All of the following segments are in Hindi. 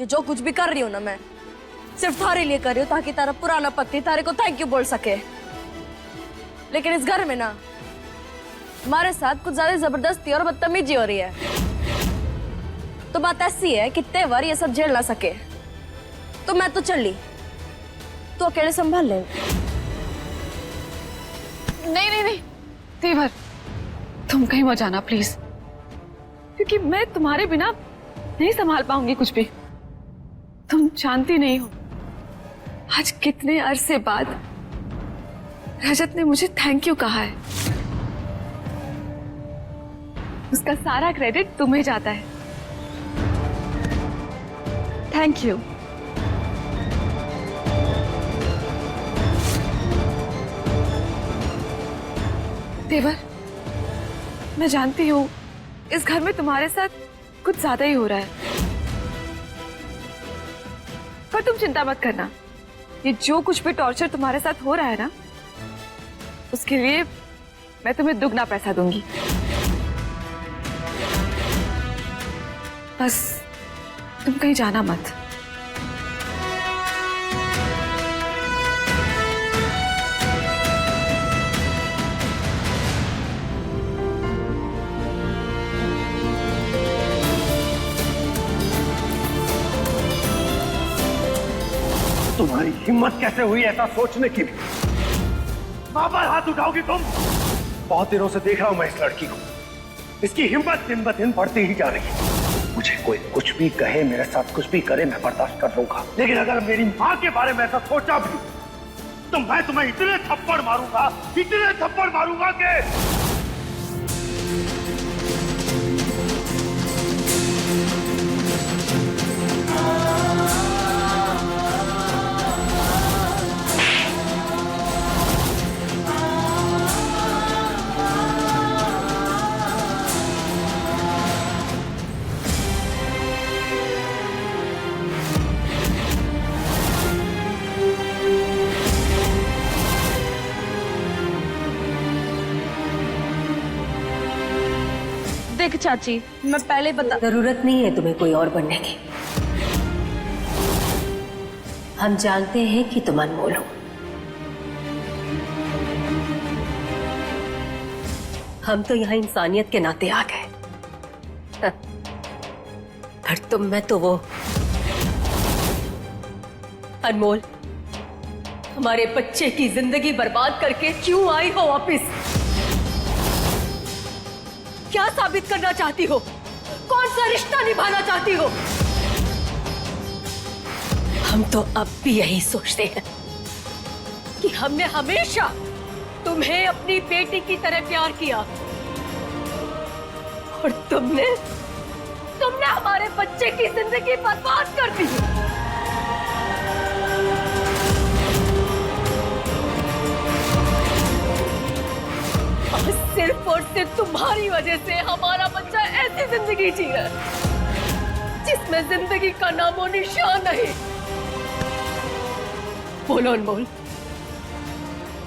जो कुछ भी कर रही हूँ ना, मैं सिर्फ थारे लिए कर रही हूँ ताकि तारा पुराना पति तारे को थैंक यू बोल सके। लेकिन इस घर में ना हमारे साथ कुछ ज्यादा जबरदस्ती और बदतमीजी हो रही है। तो बात ऐसी है कि तेवर ये सब झेल ना सके तो मैं तो चली, तो अकेले संभाल ले। नहीं नहीं नहीं तेवर, तुम कहीं मत जाना प्लीज, क्योंकि मैं तुम्हारे बिना नहीं संभाल पाऊंगी कुछ भी। तुम जानती नहीं हो आज कितने अरसे बाद रजत ने मुझे थैंक यू कहा है। उसका सारा क्रेडिट तुम्हें जाता है। Thank you. तेवर, मैं जानती हूँ इस घर में तुम्हारे साथ कुछ ज्यादा ही हो रहा है, पर तुम चिंता मत करना। ये जो कुछ भी टॉर्चर तुम्हारे साथ हो रहा है ना, उसके लिए मैं तुम्हें दुगना पैसा दूंगी। बस तुम कहीं जाना मत। तुम्हारी हिम्मत कैसे हुई ऐसा सोचने की भी? मां पर हाथ उठाओगी तुम? बहुत दिनों से देख रहा हूं मैं इस लड़की को, इसकी हिम्मत दिन ब दिन बढ़ती ही जा रही है। मुझे कोई कुछ भी कहे, मेरे साथ कुछ भी करे, मैं बर्दाश्त कर लूंगा, लेकिन अगर मेरी मां के बारे में ऐसा सोचा भी तो मैं तुम्हें इतने थप्पड़ मारूंगा कि देख चाची, मैं पहले बता, जरूरत नहीं है तुम्हें कोई और बनने की। हम जानते हैं कि तुम अनमोल हो। हम तो यहाँ इंसानियत के नाते आ गए, पर तुम में तो वो अनमोल हमारे बच्चे की जिंदगी बर्बाद करके क्यों आई हो वापिस? क्या साबित करना चाहती हो? कौन सा रिश्ता निभाना चाहती हो? हम तो अब भी यही सोचते हैं कि हमने हमेशा तुम्हें अपनी बेटी की तरह प्यार किया और तुमने हमारे बच्चे की जिंदगी बर्बाद कर दी। सिर्फ और सिर्फ तुम्हारी वजह से हमारा बच्चा ऐसी जिंदगी जी है जिसमें जिंदगी का नामो निशान नहीं। बोलो अनमोल,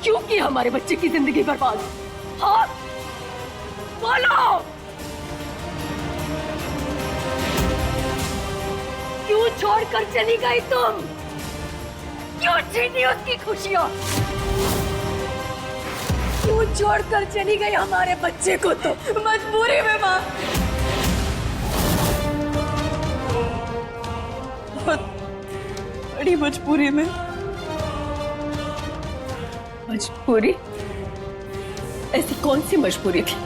क्यों की हमारे बच्चे की जिंदगी बर्बाद? हाँ बोलो, क्यों छोड़कर चली गई तुम? क्यों छीनी उसकी खुशियां? क्यों छोड़कर चली गई हमारे बच्चे को? तो मजबूरी में मां, बहुत बड़ी मजबूरी में। मजबूरी? ऐसी कौन सी मजबूरी थी?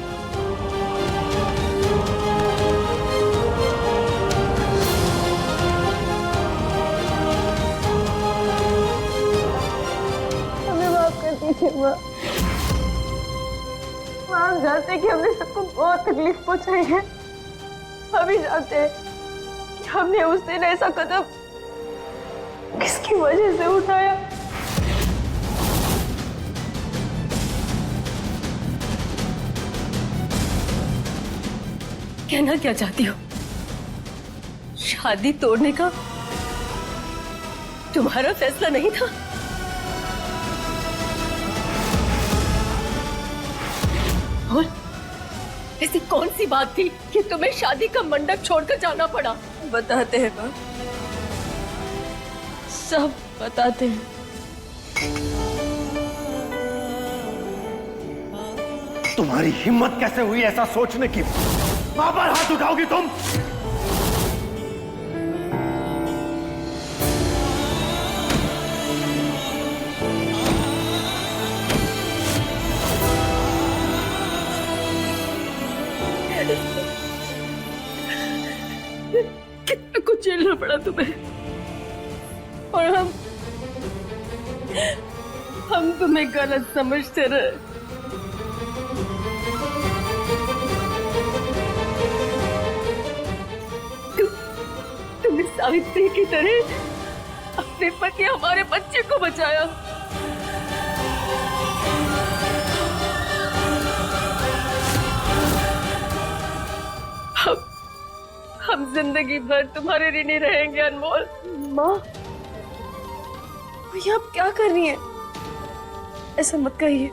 हमें माफ कर दीजिए मां। हम जानते हैं कि हमने सबको बहुत तकलीफ पहुंचाई है। हम भी जानते हैं कि हमने उस दिन ऐसा कदम किसकी वजह से उठाया। कहना क्या चाहती हो? शादी तोड़ने का तुम्हारा फैसला नहीं था? बोल, ऐसी कौन सी बात थी कि तुम्हें शादी का मंडप छोड़कर जाना पड़ा? बताते हैं मां, सब बताते हैं। तुम्हारी हिम्मत कैसे हुई ऐसा सोचने की? मां पर हाथ उठाओगी तुम? कितना कुछ झेलना पड़ा तुम्हें, और हम तुम्हें गलत समझते रहे। तुमने सावित्री की तरह अपने पति हमारे बच्चे को बचाया। हम जिंदगी भर तुम्हारे ऋणी रहेंगे अनमोल। माँ, ये आप क्या कर रही हैं? ऐसा मत कहिए।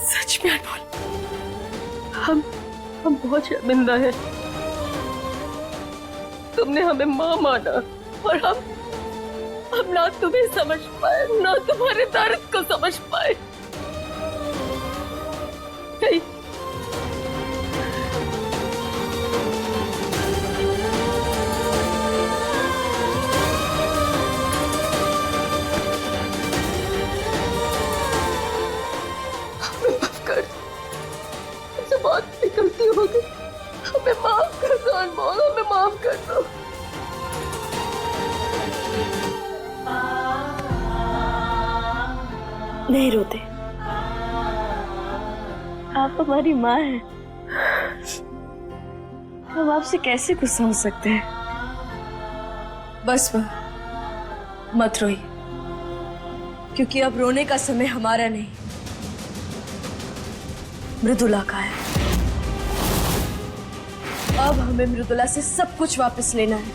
सच में अनमोल, हम बहुत शर्मिंदा हैं। तुमने हमें माँ माना, और हम ना तुम्हें समझ पाए, ना तुम्हारे दर्द को समझ पाए। नहीं, बहुत गलती हो गई, हमें माफ कर दो अनमोल, हमें माफ कर दो। नहीं रोते, आप हमारी माँ हैं। हम आपसे कैसे गुस्सा हो सकते हैं? बस मत रोइए, क्योंकि अब रोने का समय हमारा नहीं, मृदुला का है। अब हमें मृदुला से सब कुछ वापस लेना है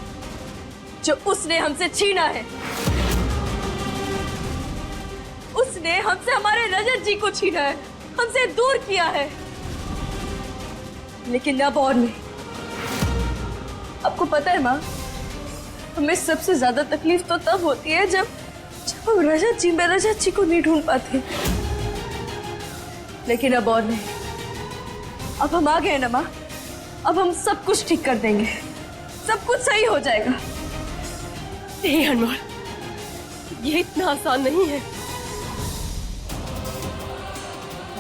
जो उसने हमसे छीना है। उसने हमसे हमारे रजत जी को छीना है, हमसे दूर किया है। लेकिन अब और नहीं। आपको पता है माँ, हमें सबसे ज्यादा तकलीफ तो तब होती है जब हम रजत जी को नहीं ढूंढ पाते। लेकिन अब और नहीं, अब हम आ गए ना माँ, अब हम सब कुछ ठीक कर देंगे, सब कुछ सही हो जाएगा। नहीं अनमोल, ये इतना आसान नहीं है।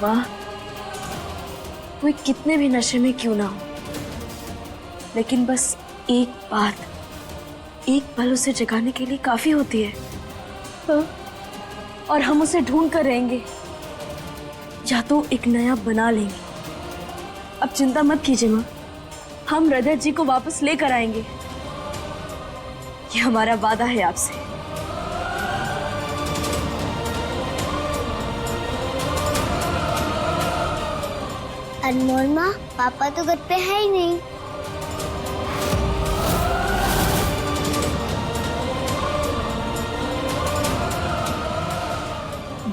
माँ, कोई कितने भी नशे में क्यों ना हो, लेकिन बस एक बात, एक पल उसे जगाने के लिए काफी होती है। हाँ? और हम उसे ढूंढ कर रहेंगे, या तो एक नया बना लेंगे। अब चिंता मत कीजिए माँ, हम रजत जी को वापस लेकर आएंगे। ये हमारा वादा है आपसे। अनमोल माँ, पापा तो घर पे है ही नहीं।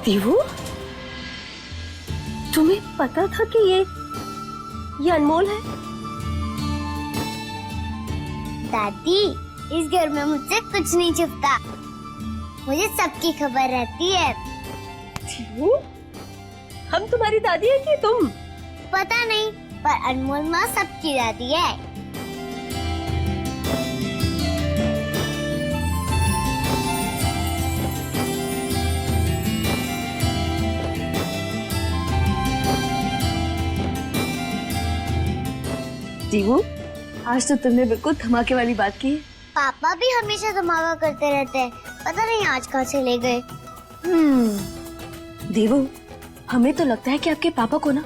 दीवू, तुम्हें पता था कि ये अनमोल है? दादी, इस घर में मुझसे कुछ नहीं छुपता, मुझे सबकी खबर रहती है। दीवू, हम तुम्हारी दादी है कि तुम? पता नहीं, पर अनमोल माँ सबकी दादी है। दीवू, आज तो तुमने बिल्कुल धमाके वाली बात की है। पापा भी हमेशा धमाका करते रहते हैं, पता नहीं आज कहाँ चले गए। दीवू, हमें तो लगता है कि आपके पापा को ना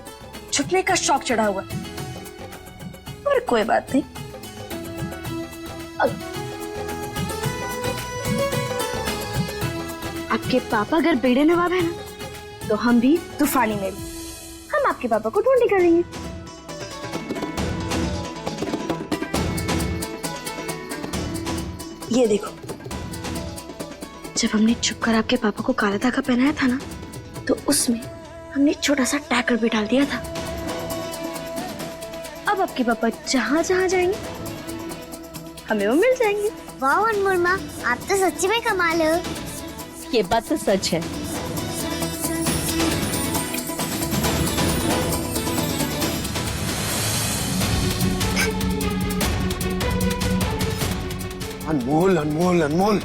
छुपने का शौक चढ़ा हुआ है। पर कोई बात नहीं। आपके पापा अगर बेड़े नवाब है ना, तो हम भी तूफानी में भी। हम आपके पापा को ढूंढ निकालेंगे। ये देखो, जब हमने छुपकर आपके पापा को काला धागा पहनाया था ना, तो उसमें हमने छोटा सा टैकर भी डाल दिया था। अब आपके पापा जहां जहां जाएंगे, हमें वो मिल जाएंगे। वाह अनमोल माँ, आप तो सच्ची में कमाल हो। ये बात तो सच है। अनमोल अनमोल अनमोल,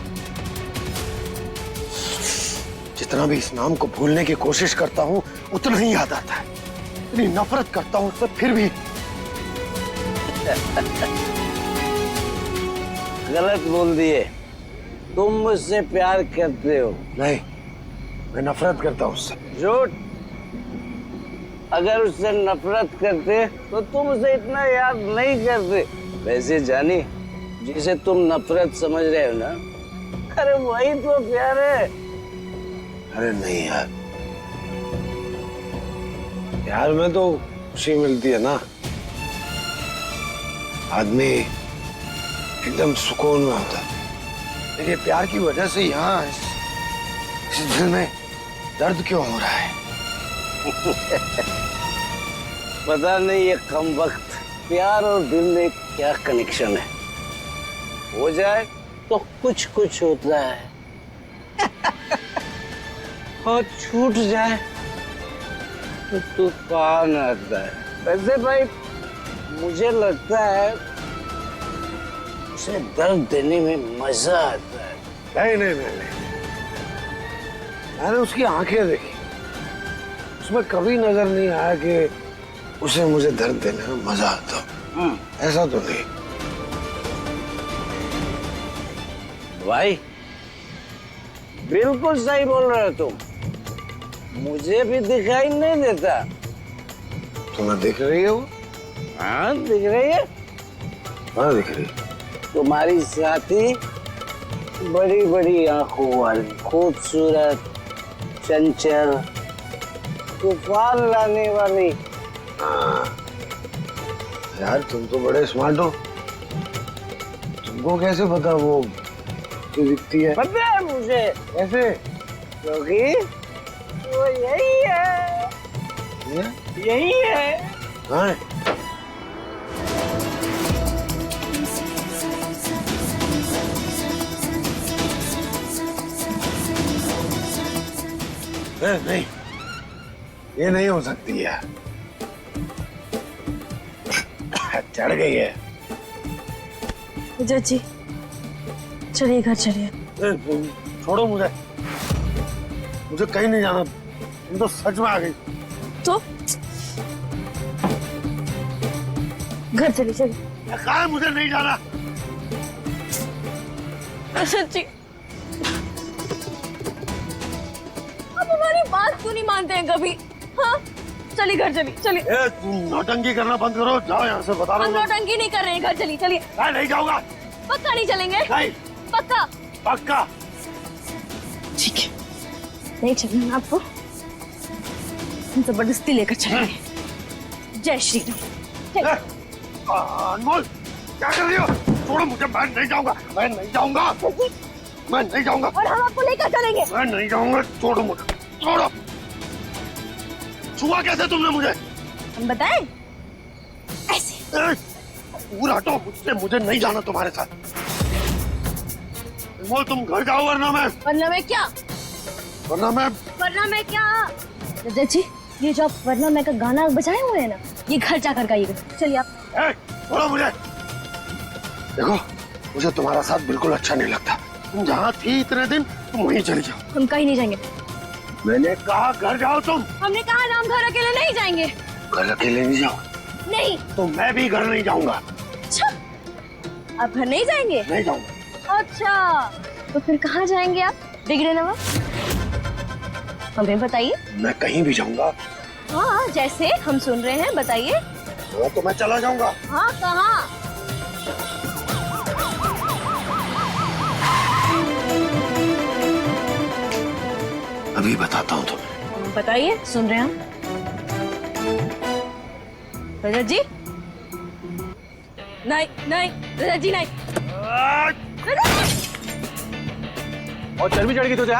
जितना भी इस नाम को भूलने की कोशिश करता हूँ उतना ही याद आता है। इतनी नफरत करता हूँ उससे फिर भी। गलत बोल दिए। तुम मुझसे प्यार करते हो। नहीं, मैं नफरत करता हूँ उससे। झूठ। अगर उससे नफरत करते तो तुम उसे इतना याद नहीं करते। वैसे जानी, जिसे तुम नफरत समझ रहे हो ना, अरे वही तो प्यार है। अरे नहीं यार, प्यार में तो खुशी मिलती है ना, आदमी एकदम सुकून में होता है। लेकिन प्यार की वजह से यहाँ इस दिल में दर्द क्यों हो रहा है? पता नहीं ये कम वक्त प्यार और दिल में क्या कनेक्शन है। हो जाए तो कुछ कुछ होता है और छूट जाए तो तूफान आता है। वैसे भाई मुझे लगता है उसे दर्द देने में मजा आता है। नहीं नहीं नहीं नहीं, मैंने उसकी आंखें देखी, उसमें कभी नजर नहीं आया कि उसे मुझे दर्द देने में मजा आता। ऐसा तो नहीं भाई, बिल्कुल सही बोल रहे हो तुम। मुझे भी दिखाई नहीं देता। तुम्हें दिख रही है वो? हाँ दिख रही है। हाँ दिख रही। तुम्हारी साथी बड़ी बड़ी आंखों वाली, खूबसूरत, चंचल, तूफान लाने वाली। हाँ यार, तुम तो बड़े स्मार्ट हो। तुमको कैसे पता वो क्यों दिखती है? पता है मुझे। कैसे? क्योंकि वो यही है। यही है। हाँ? नहीं, ये नहीं हो सकती है। चढ़ गई है। विजय जी, चलिए घर चलिए। छोड़ो मुझे कहीं नहीं जाना। तुम तो सच में आ गई। तो घर चलिए चलिए। कहाँ है? मुझे नहीं जाना। अच्छा जी, आप हमारी बात क्यों नहीं मानते हैं कभी? हाँ चलिए घर चलिए चलिए। तुम नौटंकी करना बंद करो, जाओ यहाँ से। बता रहा हम हूँ नौटंकी नहीं कर रहे हैं, घर चलिए चलिए। मैं नहीं जाऊंगा। पक्का नहीं चलेंगे? नहीं। पक्का? पक्का। ठीक है, नहीं चलना ना आपको, हम जबरदस्ती लेकर चलेंगे। जय श्री राम। अनमोल, क्या कर रही हो? छोड़ो मुझे, मैं नहीं जाऊंगा। मैं नहीं जाऊंगा। मैं नहीं जाऊंगा। और हम आपको लेकर चलेंगे। मैं नहीं जाऊंगा। छोड़ो मुझे, छोड़ो। छुआ कैसे तुमने मुझे? हम बताएं? ऐसे। दूर हटो मुझसे, मुझे नहीं जाना तुम्हारे साथ। अनमोल तुम घर जाओ, वरना मैं क्या? वरना मैं क्या? विजय जी, ये जो आप वरना मैं का गाना बजाए हुए हैं ना, ये घर जाकर गाइएगा। चलिए आप। छोड़ो मुझे। देखो, मुझे तुम्हारा साथ बिल्कुल अच्छा नहीं लगता। तुम जहाँ थी इतने दिन, तुम वहीं चली जाओ। हम कहीं नहीं जाएंगे। मैंने कहा घर जाओ तुम। हमने कहा ना, हम घर अकेले नहीं जाएंगे। घर अकेले नहीं जाओ? नहीं। तो मैं भी घर नहीं जाऊंगा। अच्छा, आप घर नहीं जाएंगे? नहीं जाऊंगा। अच्छा, तो फिर कहाँ जाएंगे आप बिगड़े नवाब? हमें बताइए। मैं कहीं भी जाऊंगा। हाँ, जैसे हम सुन रहे हैं, बताइए। तो मैं चला जाऊंगा। हाँ, कहाँ? अभी बताता हूँ तुम्हें। बताइए, सुन रहे हैं हम। रजत जी, नहीं नहीं, रजत जी नहीं। और चर्बी चढ़ गई तुझे?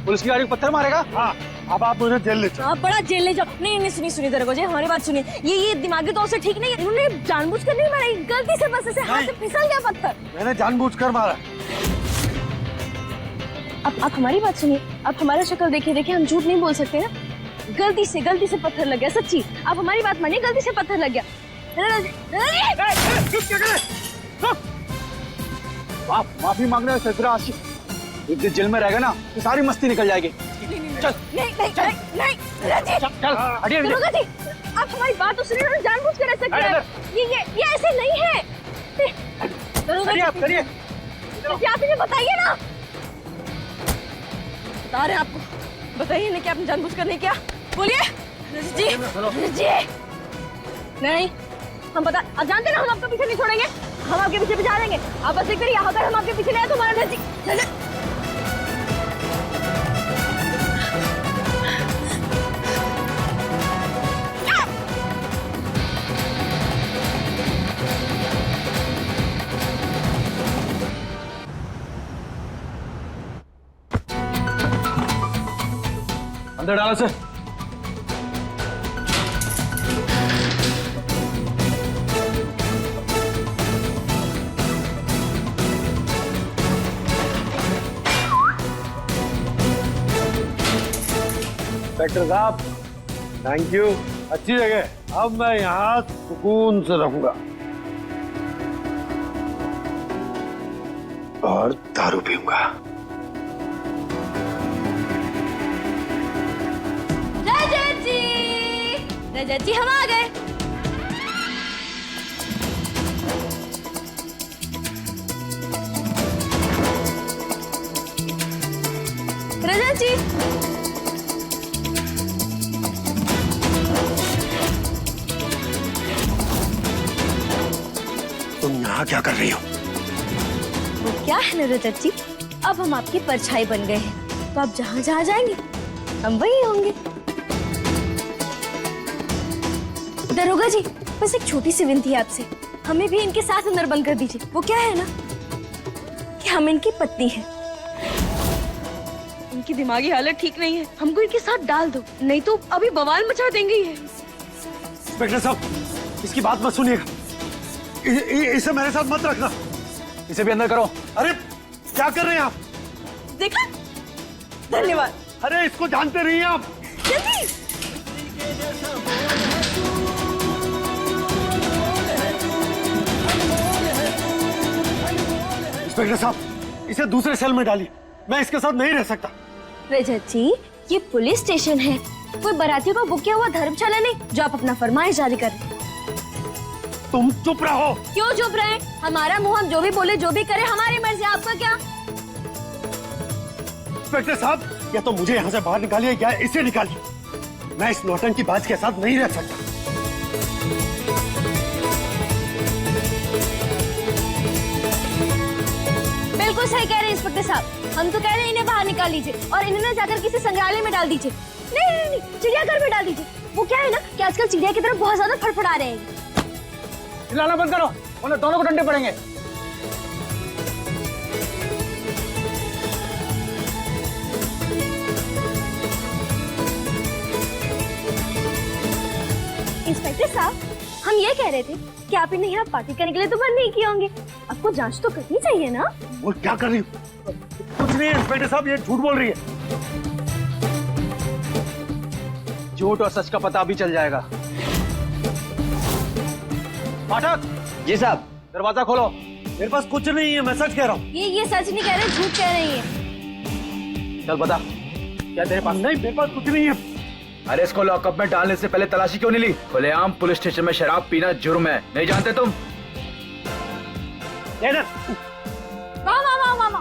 पुलिस की गाड़ी को पत्थर मारेगा? हाँ, अब आप मुझे जेल ले चलो। आप बड़ा जेल ले जाओ। नहीं नहीं, सुनिए सुनिए दरोगा जी, हमारी बात सुनिए। ये दिमागी तौर से ठीक नहीं है। इन्होंने जानबूझकर नहीं मारा, गलती से बस ऐसे हाथ से फिसल गया पत्थर। मैंने जानबूझकर मारा। अब आप हमारी बात सुनिए। आप हमारा शक्ल देखिए देखिए, हम झूठ नहीं बोल सकते ना। गलती से पत्थर लग गया, सच्ची। आप हमारी बात मानिए, गलती से पत्थर लग गया। माफी मांगने में ससुरा आशिक, एक दिन जेल में रहेगा ना तो सारी मस्ती निकल जाएगी। चल नहीं चल हटिए। दरोगा जी, आप हमारी बात तो सुनिए। उन्होंने जानबूझकर ऐसा किया है। ये ऐसे नहीं है। दरोगा जी, आप करिए। आप मुझे बताइए ना। बता रहे हैं आपको, बताइए ना कि आपने जानबूझकर नहीं किया। बोलिए जी। नहीं, हम बता, आप जानते ना हम आपको पीछे नहीं छोड़ेंगे। हम आपके पीछे जा देंगे। आप बस एक बार यहाँ पर हम आपके पीछे ले आए तो हमारा नजदीक। अंदर डालो सर। इंस्पेक्टर साहब, थैंक यू। अच्छी जगह। अब मैं यहाँ सुकून से रहूंगा और दारू पीऊंगा। रजत जी, हम आ गए। रजत जी, तुम यहाँ क्या कर रही हो? वो क्या है ना रजत जी, अब हम आपकी परछाई बन गए हैं, तो आप जहाँ जहाँ जाएंगे हम वही होंगे। दरोगा जी, बस एक छोटी सी विनती है आपसे, हमें भी इनके साथ अंदर बंद कर दीजिए। वो क्या है ना कि हम इनकी पत्नी हैं। इनकी दिमागी हालत ठीक नहीं है, हमको इनके साथ डाल दो, नहीं तो अभी बवाल मचा देंगे ये। इंस्पेक्टर साहब, इसकी बात मत सुनिएगा। इसे मेरे साथ मत रखना। इसे भी अंदर करो। अरे क्या कर रहे हैं आप? देखा, धन्यवाद। अरे इसको जानते नहीं हैं आप। जल्दी। इंस्पेक्टर साहब, इसे दूसरे सेल में डालिए। मैं इसके साथ नहीं रह सकता। रजत जी, ये पुलिस स्टेशन है, कोई बारातियों का बुक किया हुआ धर्मशाला नहीं जो आप अपना फरमाइश जारी करें। तुम चुप रहो। क्यों चुप रहे? हमारा मुंह, हम जो भी बोले जो भी करे हमारी मर्जी, आपका क्या? इंस्पेक्टर साहब, या तो मुझे यहाँ से बाहर निकालिए या इसे निकालिए। मैं इस नौटंकी बाज के साथ नहीं रह सकता। बिल्कुल सही कह रहे हैं इंस्पेक्टर साहब, हम तो कह रहे हैं इन्हें बाहर निकाल लीजिए और इन्हें जाकर किसी संग्रहालय में डाल दीजिए। नहीं नहीं नहीं, चिड़ियाघर में डाल दीजिए। वो क्या है ना कि आजकल चिड़िया की तरफ बहुत ज्यादा फड़फड़ा रहे हैं। चिल्लाना बंद करो, वरना दोनों को डंडे पड़ेंगे। इंस्पेक्टर साहब, हम ये कह रहे थे कि आप इन्हें यहाँ पार्टी करने के लिए तो बंद नहीं किए होंगे, आपको जांच तो करनी चाहिए ना। वो क्या कर रही हो? कुछ नहीं है इंस्पेक्टर साहब, ये झूठ बोल रही है। झूठ और सच का पता अभी चल जाएगा। पाठक जी साहब। दरवाजा खोलो। मेरे पास कुछ नहीं है, मैं सच कह रहा हूँ। ये सच नहीं कह रहे, झूठ कह रही है। चल बता, क्या तेरे पास? नहीं, मेरे पास कुछ नहीं है। अरे इसको लॉकअप में डालने से पहले तलाशी क्यों नहीं ली? खुलेआम पुलिस स्टेशन में शराब पीना जुर्म है, नहीं जानते तुम? मामा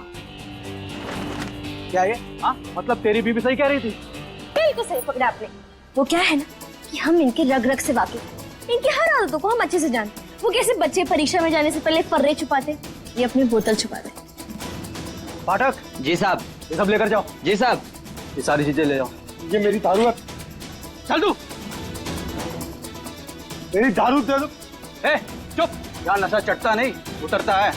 क्या ये? हाँ, मतलब तेरी बीवी सही कह रही थी। बिल्कुल सही पकड़ा आपने। वो क्या है ना कि हम इनके रग रग से वाकिफ, इनकी हर आदतों को हम अच्छे से जानते। वो कैसे बच्चे परीक्षा में जाने से पहले फर्रे छुपाते, ये अपनी बोतल छुपाते। पाठक जी साहब। ये सब लेकर जाओ। जी साहब। ये सारी चीजें ले जाओ। ये मेरी दारू है। चल तू। मेरी दारू दे दो। ए, चुप। यहाँ नशा चढ़ता नहीं, उतरता है।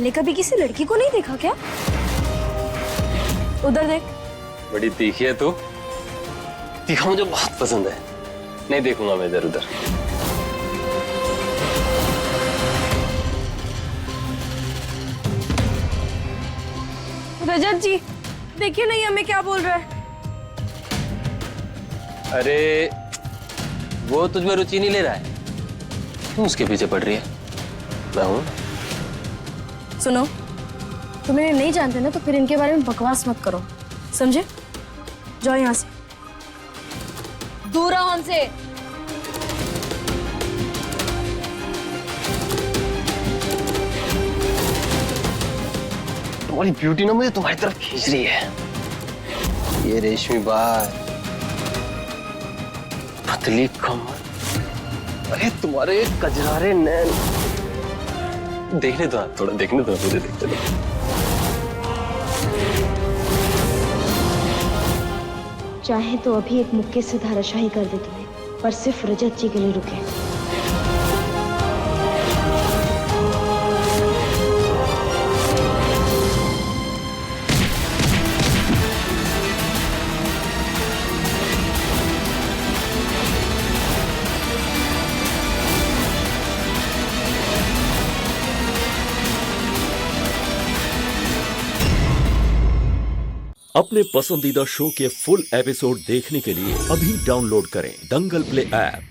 पहले कभी किसी लड़की को नहीं देखा क्या? उधर देख। बड़ी तीखी है तू। तीखा मुझे बहुत पसंद है, नहीं देखूंगा मैं इधर उधर। रजत जी देखिए नहीं हमें क्या बोल रहा है। अरे वो तुझ में रुचि नहीं ले रहा है, क्यों उसके पीछे पड़ रही है? मैं हूं। सुनो, तुम इन्हें नहीं जानते ना तो फिर इनके बारे में बकवास मत करो, समझे? जाओ यहाँ से, दूर रहो हमसे। तुम्हारी ब्यूटी ना मुझे तुम्हारी तरफ खींच रही है। ये रेशमी बाल, पतली कमर, अरे तुम्हारे कजरारे नैन। देखने दो, थोड़ा देखने दो, मुझे देखने दो। चाहे तो अभी एक मुक्के से धाराशाही कर दे तुम्हें, पर सिर्फ रजत जी के लिए रुके। अपने पसंदीदा शो के फुल एपिसोड देखने के लिए अभी डाउनलोड करें दंगल प्ले ऐप।